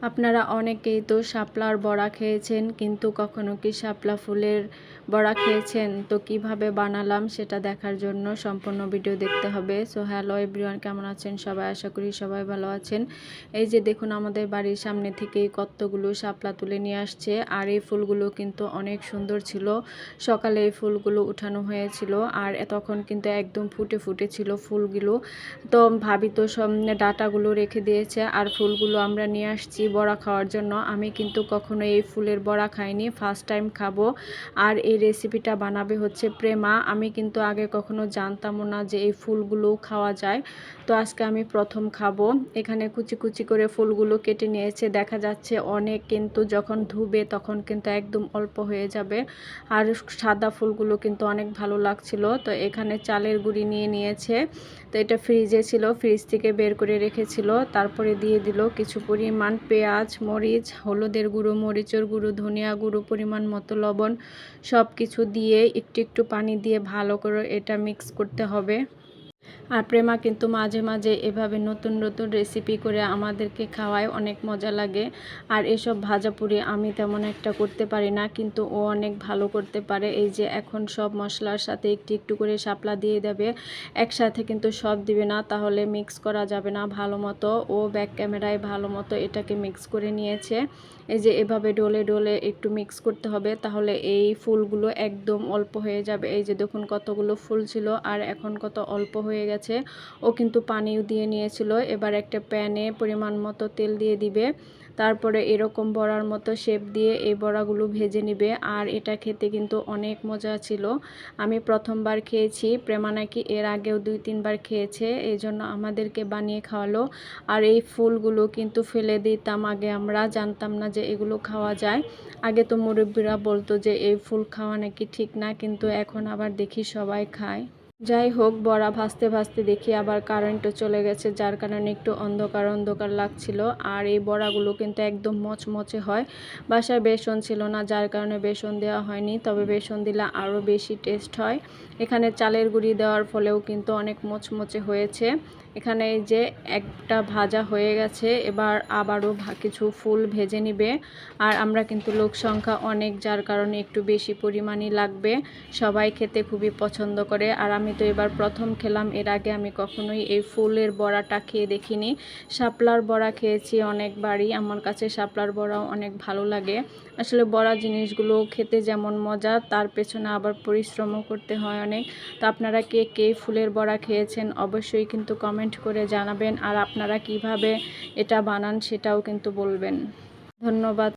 আপনারা অনেকেই তো শাপলার বড়া খেয়েছেন, কিন্তু কখনো কি শাপলা ফুলের বড়া খেয়েছেন? তো কিভাবে বানালাম সেটা দেখার জন্য সম্পূর্ণ ভিডিও দেখতে হবে। সো হ্যালো এভরিওয়ান, কেমন আছেন সবাই? আশা করি সবাই ভালো আছেন। এই যে দেখুন, আমাদের বাড়ির সামনে থেকেই কতগুলো শাপলা তুলে নিয়ে আসছে, আর এই ফুলগুলো কিন্তু অনেক সুন্দর ছিল। সকালে এই ফুলগুলো উঠানো হয়েছিল, আর তখন কিন্তু একদম ফুটে ফুটে ছিল ফুলগুলো। তো ভাবি তো সব ডাঁটাগুলো রেখে দিয়েছে, আর ফুলগুলো আমরা নিয়ে আসছি বড়া খাওয়ার জন্য। আমি কিন্তু কখনো এই ফুলের বড়া খাইনি, ফার্স্ট টাইম খাবো। আর এই রেসিপিটা বানাবে হচ্ছে প্রেমা। আমি কিন্তু আগে কখনো জানতামও না যে এই ফুলগুলো খাওয়া যায়। তো আজকে আমি প্রথম খাবো। এখানে কুচি কুচি করে ফুলগুলো কেটে নিয়েছে, দেখা যাচ্ছে অনেক, কিন্তু যখন ধুবে তখন কিন্তু একদম অল্প হয়ে যাবে। আর সাদা ফুলগুলো কিন্তু অনেক ভালো লাগছিল। তো এখানে চালের গুঁড়ি নিয়ে নিয়েছে। তো এটা ফ্রিজে ছিল, ফ্রিজ থেকে বের করে রেখেছিল। তারপরে দিয়ে দিল কিছু পরিমাণ পেঁয়াজ, মরিচ, হলুদের গুঁড়ো, মরিচের গুঁড়ো, ধনিয়া গুঁড়ো, পরিমাণ মতো লবণ, সব কিছু দিয়ে একটু একটু পানি দিয়ে ভালো করে এটা মিক্স করতে হবে। আর প্রেমা কিন্তু মাঝে মাঝে এভাবে নতুন নতুন রেসিপি করে আমাদেরকে খাওয়ায়, অনেক মজা লাগে। আর এসব ভাজাপুরি আমি তেমন একটা করতে পারি না, কিন্তু ও অনেক ভালো করতে পারে। এই যে এখন সব মশলার সাথে একটু একটু করে শাপলা দিয়ে দেবে, একসাথে কিন্তু সব দিবে না, তাহলে মিক্স করা যাবে না ভালো মতো। ও ব্যাক ক্যামেরায় ভালো মতো এটাকে মিক্স করে নিয়েছে। এই যে এভাবে ডলে ডলে একটু মিক্স করতে হবে, তাহলে এই ফুলগুলো একদম অল্প হয়ে যাবে। এই যে দেখুন কতগুলো ফুল ছিল, আর এখন কত অল্প হয়ে গেছে। ও কিন্তু পানিও দিয়ে নিয়েছিল। এবার একটা প্যানে পরিমাণ মতো তেল দিয়ে দিবে, তারপরে এরকম বড়ার মতো শেপ দিয়ে এই বড়াগুলো ভেজে নিবে। আর এটা খেতে কিন্তু অনেক মজা ছিল। আমি প্রথমবার খেয়েছি, প্রেমা নাকি এর আগেও 2-3 বার খেয়েছে, এই জন্য আমাদেরকে বানিয়ে খাওয়ালো। আর এই ফুলগুলো কিন্তু ফেলে দিতাম আগে, আমরা জানতাম না যে এগুলো খাওয়া যায়। আগে তো মুরব্বীরা বলতো যে এই ফুল খাওয়া নাকি ঠিক না, কিন্তু এখন আবার দেখি সবাই খায়। যাই হোক, বড়া ভাজতে ভাজতে দেখি আবার কারেন্টও চলে গেছে, যার কারণে একটু অন্ধকার অন্ধকার লাগছিল। আর এই বড়াগুলো কিন্তু একদম মচমচে হয়। বাসায় বেসন ছিল না, যার কারণে বেসন দেওয়া হয়নি, তবে বেসন দিলে আরও বেশি টেস্ট হয়। এখানে চালের গুঁড়ি দেওয়ার ফলেও কিন্তু অনেক মচমচে হয়েছে। এখানে এই যে একটা ভাজা হয়ে গেছে, এবার আবারও কিছু ফুল ভেজে নিবে। আর আমরা কিন্তু লোক সংখ্যা অনেক, যার কারণে একটু বেশি পরিমাণই লাগবে। সবাই খেতে খুবই পছন্দ করে। আর আমি তো এবার প্রথম খেলাম, এর আগে আমি কখনোই এই ফুলের বড়াটা খেয়ে দেখিনি। শাপলার বড়া খেয়েছি অনেকবারই, আমার কাছে শাপলার বড়াও অনেক ভালো লাগে। আসলে বড়া জিনিসগুলো খেতে যেমন মজা, তার পেছনে আবার পরিশ্রমও করতে হয় অনেক। তো আপনারা কে কে ফুলের বড়া খেয়েছেন অবশ্যই কিন্তু কমেন্ট করে জানাবেন, আর আপনারা কিভাবে এটা বানান সেটাও কিন্তু বলবেন। ধন্যবাদ।